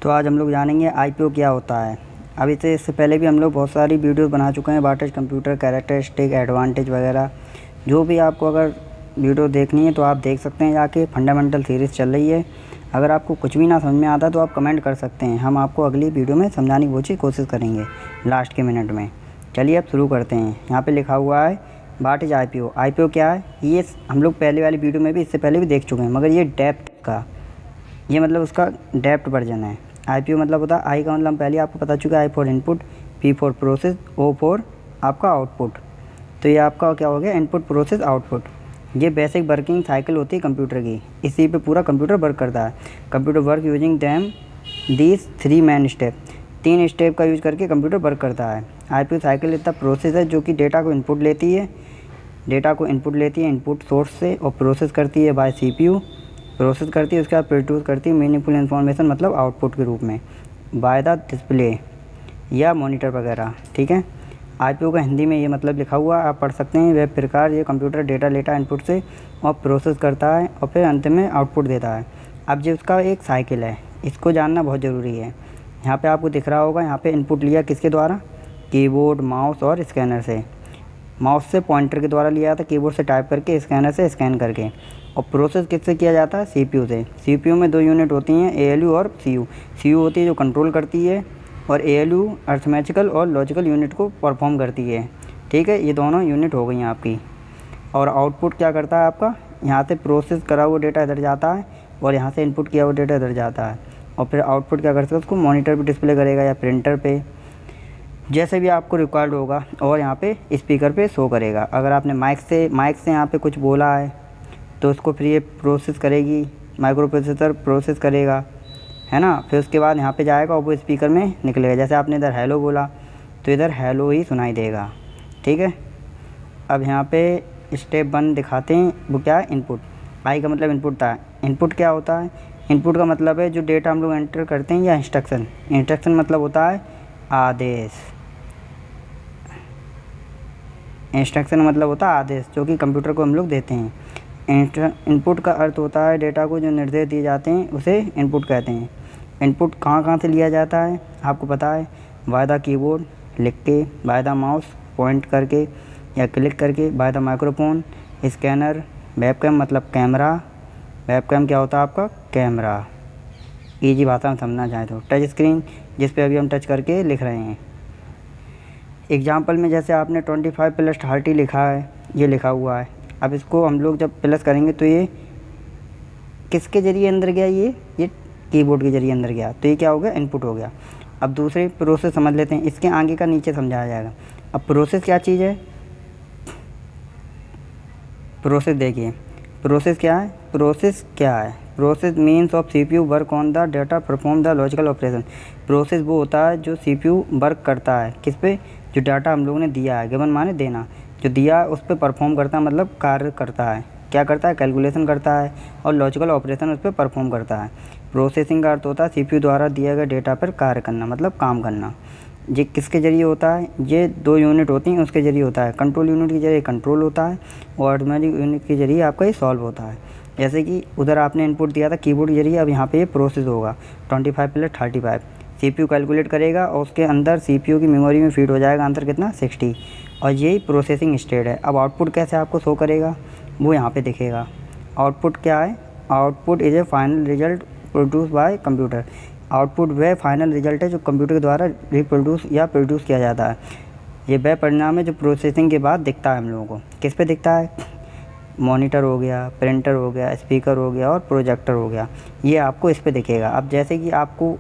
तो आज हम लोग जानेंगे आईपीओ क्या होता है। अब इससे पहले भी हम लोग बहुत सारी वीडियोस बना चुके हैं, वाटेज कंप्यूटर कैरेक्टरिस्टिक एडवांटेज वगैरह। जो भी आपको अगर वीडियो देखनी है तो आप देख सकते हैं जाके, फंडामेंटल सीरीज़ चल रही है। अगर आपको कुछ भी ना समझ में आता तो आप कमेंट कर सकते हैं, हम आपको अगली वीडियो में समझाने की कोशिश करेंगे लास्ट के मिनट में। चलिए अब शुरू करते हैं। यहाँ पर लिखा हुआ है वाट इज़ आईपीओ। आईपीओ क्या है ये हम लोग पहले वाली वीडियो में भी इससे पहले भी देख चुके हैं, मगर ये डेप्थ का, ये मतलब उसका डेप्थ वर्जन है। आईपीओ मतलब होता है, आई का मतलब पहले आपको पता चुका है, I for input, P for process, O for आपका आउटपुट। तो ये आपका क्या हो गया, इनपुट प्रोसेस आउटपुट। ये बेसिक वर्किंग साइकिल होती है कंप्यूटर की, इसी पे पूरा कंप्यूटर वर्क करता है। Computer work using them these 3 main step, 3 step का यूज करके कंप्यूटर वर्क करता है। आईपीओ साइकिल इतना प्रोसेस है जो कि डेटा को इनपुट लेती है, इनपुट सोर्स से, और प्रोसेस करती है बाय सीपीयू, प्रोसेस करती है, उसके बाद प्रोड्यूस करती है मीनिंगफुल इन्फॉर्मेशन मतलब आउटपुट के रूप में बाय द डिस्प्ले या मॉनिटर वगैरह। ठीक है, आईपीओ का हिंदी में ये मतलब लिखा हुआ आप पढ़ सकते हैं। वह प्रकार ये कंप्यूटर डेटा लेता है इनपुट से और प्रोसेस करता है और फिर अंत में आउटपुट देता है। अब जो उसका एक साइकिल है, इसको जानना बहुत ज़रूरी है। यहाँ पे आपको दिख रहा होगा, यहाँ पे इनपुट लिया किसके द्वारा, कीबोर्ड, माउस और स्कैनर से। माउस से पॉइंटर के द्वारा लिया था, कीबोर्ड से टाइप करके, स्कैनर से स्कैन करके। और प्रोसेस किससे किया जाता है, सीपीयू से। सीपीयू में 2 यूनिट होती हैं, एएलयू और सीयू। सीयू होती है जो कंट्रोल करती है, और एएलयू अर्थमेटिकल और लॉजिकल यूनिट को परफॉर्म करती है। ठीक है, ये दोनों यूनिट हो गई आपकी। और आउटपुट क्या करता है आपका, यहाँ से प्रोसेस करा हुआ डेटा इधर जाता है और यहाँ से इनपुट किया हुआ डेटा इधर जाता है। और फिर आउटपुट क्या करता है, उसको मॉनिटर पर डिस्प्ले करेगा या प्रिंटर पे, जैसे भी आपको रिक्वायर्ड होगा, और यहाँ पे स्पीकर पे शो करेगा। अगर आपने माइक से यहाँ पे कुछ बोला है तो उसको फिर ये प्रोसेस करेगी, माइक्रो प्रोसेसर प्रोसेस करेगा, है ना। फिर उसके बाद यहाँ पे जाएगा और वो स्पीकर में निकलेगा। जैसे आपने इधर हेलो बोला तो इधर हेलो ही सुनाई देगा। ठीक है, अब यहाँ पे स्टेप 1 दिखाते हैं, वो क्या है, इनपुट। आई का मतलब इनपुट था। इनपुट क्या होता है, इनपुट का मतलब है जो डेटा हम लोग एंटर करते हैं, या इंस्ट्रक्शन। इंस्ट्रक्शन मतलब होता है आदेश। इंस्ट्रक्शन मतलब होता है आदेश, जो कि कंप्यूटर को हम लोग देते हैं। इनपुट का अर्थ होता है डेटा को जो निर्देश दिए जाते हैं उसे इनपुट कहते हैं। इनपुट कहाँ से लिया जाता है आपको पता है, बाय द कीबोर्ड लिख के, बाय द माउस पॉइंट करके या क्लिक करके, by the microphone, scanner, webcam मतलब कैमरा। वेबकैम क्या होता है आपका, कैमरा। ईजी भाषा में समझना चाहें तो टच स्क्रीन, जिस पे अभी हम टच करके लिख रहे हैं। एग्जाम्पल में जैसे आपने 25 + 30 लिखा है, ये लिखा हुआ है। अब इसको हम लोग जब प्लस करेंगे तो ये किसके ज़रिए अंदर गया, ये कीबोर्ड के ज़रिए अंदर गया, तो ये क्या हो गया, इनपुट हो गया। अब दूसरे प्रोसेस समझ लेते हैं, इसके आगे का नीचे समझाया जाएगा। अब प्रोसेस क्या चीज़ है, प्रोसेस देखिए, प्रोसेस क्या है, process means of CPU work on the data perform the logical operation. Process वो होता है जो सीपीयू वर्क करता है किस पे, जो डाटा हम लोगों ने दिया है, गिवन माने देना, जो दिया उस पर परफॉर्म करता है, मतलब कार्य करता है। क्या करता है, कैलकुलेशन करता है, और लॉजिकल ऑपरेशन उस पर परफॉर्म करता है। प्रोसेसिंग का अर्थ होता है सीपीयू द्वारा दिए गए डेटा पर कार्य करना, मतलब काम करना। ये किसके ज़रिए होता है, ये 2 यूनिट होती हैं उसके ज़रिए होता है। कंट्रोल यूनिट के ज़रिए कंट्रोल होता है, और अर्थमेटिक यूनिट के ज़रिए आपका ये सॉल्व होता है। जैसे कि उधर आपने इनपुट दिया था कीबोर्ड के जरिए, अब यहाँ पे ये प्रोसेस होगा 25 + 35। सीपीयू कैलकुलेट करेगा और उसके अंदर सीपीयू की मेमोरी में फीड हो जाएगा आंसर कितना, 60, और यही प्रोसेसिंग स्टेट है। अब आउटपुट कैसे आपको शो करेगा, वो यहाँ पे दिखेगा। आउटपुट क्या है, output is A final result produce by computer. Output वह फाइनल रिजल्ट है जो कंप्यूटर के द्वारा रिप्रोड्यूस या प्रोड्यूस किया जाता है। ये वह परिणाम है जो प्रोसेसिंग के बाद दिखता है हम लोगों को। किस पे दिखता है, मॉनिटर हो गया, प्रिंटर हो गया, स्पीकर हो गया और प्रोजेक्टर हो गया, ये आपको इस पे दिखेगा। अब जैसे कि आपको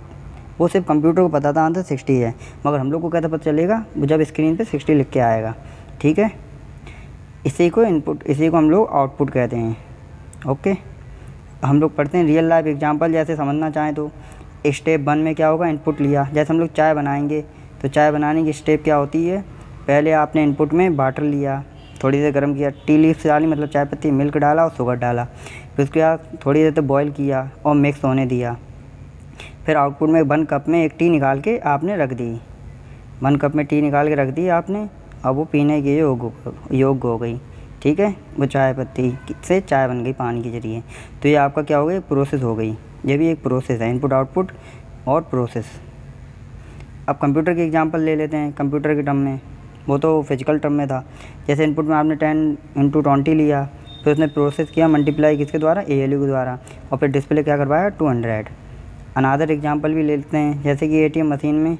वो सिर्फ कंप्यूटर को पता था आंसर 60 है, मगर हम लोग को कैसे पता चलेगा, जब स्क्रीन पे 60 लिख के आएगा। ठीक है, इसी को इनपुट, इसी को हम लोग आउटपुट कहते हैं। ओके, हम लोग पढ़ते हैं रियल लाइफ एग्जांपल। जैसे समझना चाहें तो स्टेप 1 में क्या होगा, इनपुट लिया। जैसे हम लोग चाय बनाएंगे तो चाय बनाने की स्टेप क्या होती है, पहले आपने इनपुट में वाटर लिया, थोड़ी देर गर्म किया, टी लीव्स डाली मतलब चाय पत्ती, मिल्क डाला और शुगर डाला, फिर उसके बाद थोड़ी देर तक बॉईल किया और मिक्स होने दिया। फिर आउटपुट में 1 कप में 1 टी निकाल के आपने रख दी, 1 कप में टी निकाल के रख दी आपने, अब वो पीने के योग्य हो गई। ठीक है, वो चाय पत्ती से चाय बन गई पानी के ज़रिए। तो ये आपका क्या हो गया, प्रोसेस हो गई। ये भी एक प्रोसेस है, इनपुट आउटपुट और प्रोसेस। अब कंप्यूटर की एग्जांपल ले लेते हैं। कंप्यूटर के टर्म में, वो तो फिजिकल टर्म में था। जैसे इनपुट में आपने 10 × 20 लिया, फिर उसने प्रोसेस किया मल्टीप्लाई किसके द्वारा, ALU के द्वारा, और फिर डिस्प्ले क्या करवाया, 200। अनादर एग्जांपल भी ले लेते हैं, जैसे कि ATM मशीन में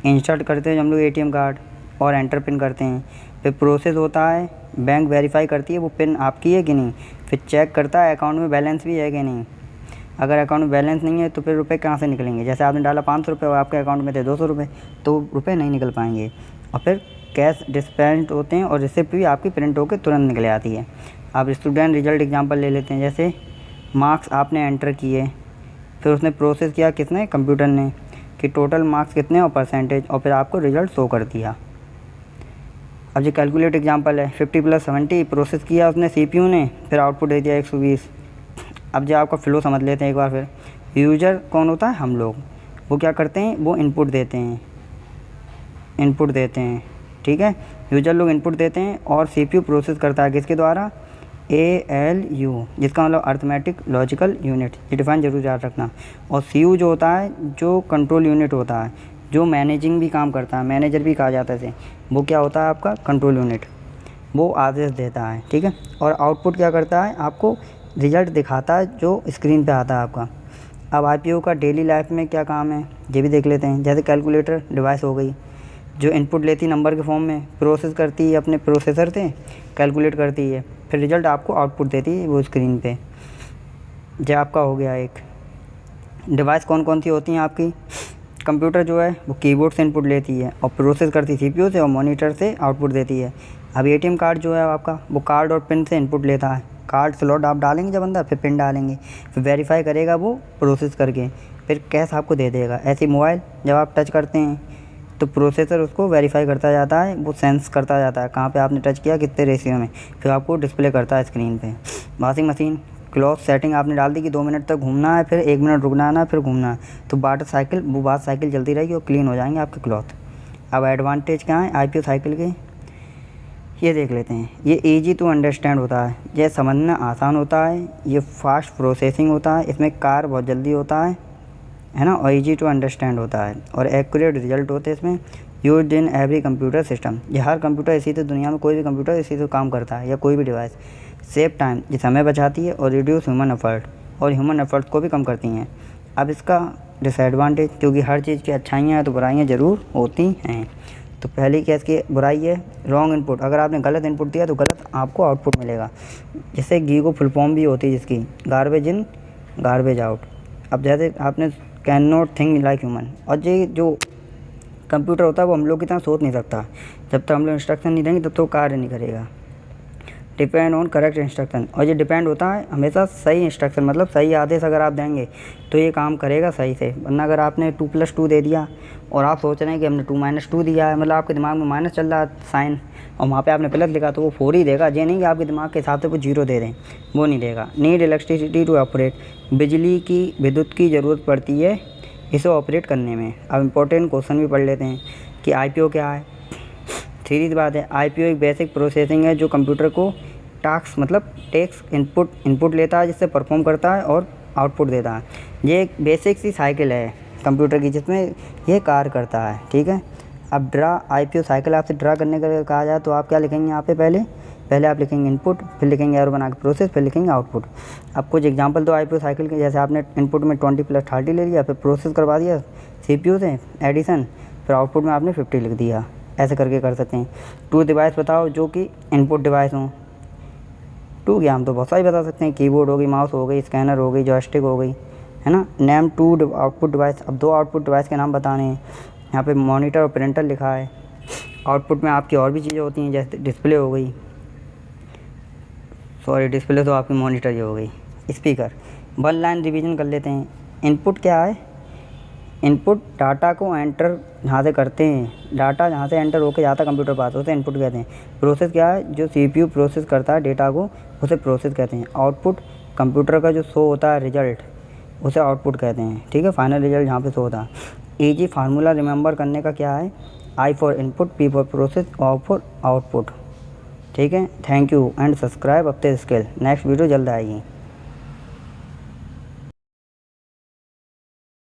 इंसर्ट करते हैं हम लोग ATM कार्ड और एंटर पिन करते हैं। फिर प्रोसेस होता है, बैंक वेरीफाई करती है वो पिन आपकी है कि नहीं, फिर चेक करता है अकाउंट में बैलेंस भी है कि नहीं। अगर अकाउंट में बैलेंस नहीं है तो फिर रुपए कहाँ से निकलेंगे। जैसे आपने डाला 500 रुपये और आपके अकाउंट में थे 200 रुपये, तो रुपये नहीं निकल पाएंगे। और फिर कैश डिस्पेंस होते हैं और रिसिप्ट भी आपकी प्रिंट होकर तुरंत निकल आती है। अब स्टूडेंट रिजल्ट एग्जांपल ले लेते हैं। जैसे मार्क्स आपने एंटर किए, फिर उसने प्रोसेस किया किसने, कंप्यूटर ने, कि टोटल मार्क्स कितने और परसेंटेज, और फिर आपको रिजल्ट शो कर दिया। अब ये कैलकुलेट एग्जांपल है, 50 + 70 प्रोसेस किया उसने CPU ने, फिर आउटपुट दे दिया 120। अब जो आपका फ्लो समझ लेते हैं एक बार फिर। यूजर कौन होता है, हम लोग। वो क्या करते हैं, वो इनपुट देते हैं, ठीक है। यूजर लोग इनपुट देते हैं और CPU प्रोसेस करता है किसके द्वारा, ALU, जिसका मतलब अर्थमेटिक लॉजिकल यूनिट, ये डिफाइन जरूर याद रखना। और CU जो होता है, जो कंट्रोल यूनिट होता है, जो मैनेजिंग भी काम करता है, मैनेजर भी कहा जाता है इसे, वो क्या होता है आपका, कंट्रोल यूनिट, वो आदेश देता है, ठीक है। और आउटपुट क्या करता है, आपको रिजल्ट दिखाता है जो स्क्रीन पे आता है आपका। अब IPO का डेली लाइफ में क्या काम है, ये भी देख लेते हैं। जैसे कैलकुलेटर डिवाइस हो गई, जो इनपुट लेती नंबर के फॉर्म में, प्रोसेस करती है अपने प्रोसेसर से, कैलकुलेट करती है, फिर रिजल्ट आपको आउटपुट देती है वो स्क्रीन पे। जो आपका हो गया एक डिवाइस। कौन कौन सी होती हैं आपकी, कंप्यूटर जो है वो कीबोर्ड से इनपुट लेती है और प्रोसेस करती CPU से और मॉनिटर से आउटपुट देती है। अब ATM कार्ड जो है आपका, वो कार्ड और पिन से इनपुट लेता है। कार्ड स्लॉट आप डालेंगे जब अंदर, फिर पिन डालेंगे, फिर वेरीफाई करेगा वो प्रोसेस करके, फिर कैश आपको दे देगा। ऐसे मोबाइल जब आप टच करते हैं तो प्रोसेसर उसको वेरीफाई करता जाता है, वो सेंस करता जाता है कहाँ पे आपने टच किया, कितने रेशियो में, फिर आपको डिस्प्ले करता है स्क्रीन पे। वॉशिंग मशीन, क्लॉक सेटिंग आपने डाल दी कि 2 मिनट तक घूमना है, फिर 1 मिनट रुकना है, फिर घूमना है, तो वाटर साइकिल, वो बात साइकिल चलती रहेगी और क्लीन हो जाएंगे आपके क्लॉथ। अब एडवांटेज क्या है IPO साइकिल के, ये देख लेते हैं। ये ईजी टू अंडरस्टैंड होता है, ये समझना आसान होता है, ये फास्ट प्रोसेसिंग होता है, इसमें कार बहुत जल्दी होता है ना, और ईजी टू अंडरस्टैंड होता है, और एक्यूरेट रिजल्ट होते हैं इसमें। Used in every computer system, ये हर कंप्यूटर इसी से, दुनिया में कोई भी कंप्यूटर इसी से काम करता है, या कोई भी डिवाइस। सेव टाइम, ये समय बचाती है, और रिड्यूस ह्यूमन एफर्ट, और ह्यूमन एफर्ट को भी कम करती हैं। अब इसका डिसएडवांटेज, क्योंकि हर चीज़ की अच्छाइयाँ हैं तो बुराइयाँ ज़रूर होती हैं। तो पहली क्या इसकी बुराई है, रॉन्ग इनपुट। अगर आपने गलत इनपुट दिया तो गलत आपको आउटपुट मिलेगा। जिससे गीगो फुल फॉर्म भी होती है जिसकी, गार्बेज इन गार्बेज आउट। अब जैसे आपने can not think like human, और ये जो कंप्यूटर होता है वो हम लोग की तरह सोच नहीं सकता। जब तक हम लोग इंस्ट्रक्शन नहीं देंगे तब तो कार्य नहीं करेगा। डिपेंड ऑन करेक्ट इंस्ट्रक्शन, और ये डिपेंड होता है हमेशा सही इंस्ट्रक्शन, मतलब सही आदेश अगर आप देंगे तो ये काम करेगा सही से। वरना अगर आपने 2 + 2 दे दिया और आप सोच रहे हैं कि हमने 2 - 2 दिया है, मतलब आपके दिमाग में माइनस चल रहा है साइन, और वहाँ पे आपने प्लस लिखा, तो वो 4 ही देगा। ये नहीं कि आपके दिमाग के हिसाब से वो 0 दे दें, वो नहीं देगा। नीड इलेक्ट्रिसिटी टू ऑपरेट, बिजली की, विद्युत की ज़रूरत पड़ती है इसे ऑपरेट करने में। अब इम्पोर्टेंट क्वेश्चन भी पढ़ लेते हैं कि IPO क्या है। सीधी बात है, IPO एक बेसिक प्रोसेसिंग है जो कंप्यूटर को टास्क, मतलब टेक्स्ट इनपुट लेता है, जिससे परफॉर्म करता है और आउटपुट देता है। ये एक बेसिक सी साइकिल है कंप्यूटर की जिसमें ये कार्य करता है, ठीक है। अब ड्रा IPO साइकिल आपसे ड्रा करने का कहा जाए तो आप क्या लिखेंगे यहाँ पे, पहले आप लिखेंगे इनपुट, फिर लिखेंगे एरो बना के प्रोसेस, फिर लिखेंगे आउटपुट। अब कुछ एग्जांपल तो IPO साइकिल के, जैसे आपने इनपुट में 20 + 30 ले लिया, फिर प्रोसेस करवा दिया CPU से एडिशन, फिर आउटपुट में आपने 50 लिख दिया। ऐसे करके कर सकते हैं। 2 डिवाइस बताओ जो कि इनपुट डिवाइस हों। 2 क्या, हम तो बहुत सारी बता सकते हैं, कीबोर्ड हो गई, माउस हो गई, स्कैनर हो गई, जॉयस्टिक हो गई, है ना। नेम 2 आउटपुट डिवाइस, अब 2 आउटपुट डिवाइस के नाम बताने हैं। यहाँ पे मॉनिटर और प्रिंटर लिखा है। आउटपुट में आपकी और भी चीज़ें होती हैं, जैसे डिस्प्ले हो गई, सॉरी डिस्प्ले तो आपकी मॉनिटर ही हो गई, स्पीकर। 1 लाइन रिवीजन कर लेते हैं। इनपुट क्या है, इनपुट डाटा को एंटर जहाँ से करते हैं, डाटा जहाँ से एंटर होकर जाता है कंप्यूटर पास, उसे इनपुट कहते हैं। प्रोसेस क्या है, जो CPU प्रोसेस करता है डेटा को, उसे प्रोसेस कहते हैं। आउटपुट कंप्यूटर का जो शो होता है रिजल्ट, उसे आउटपुट कहते हैं, ठीक है। फाइनल रिजल्ट जहाँ पे शो होता है। ईजी फार्मूला रिमेंबर करने का क्या है, I for input, P for process, O for output, ठीक है। Thank you and subscribe Apte skill. Next video जल्द आएगी।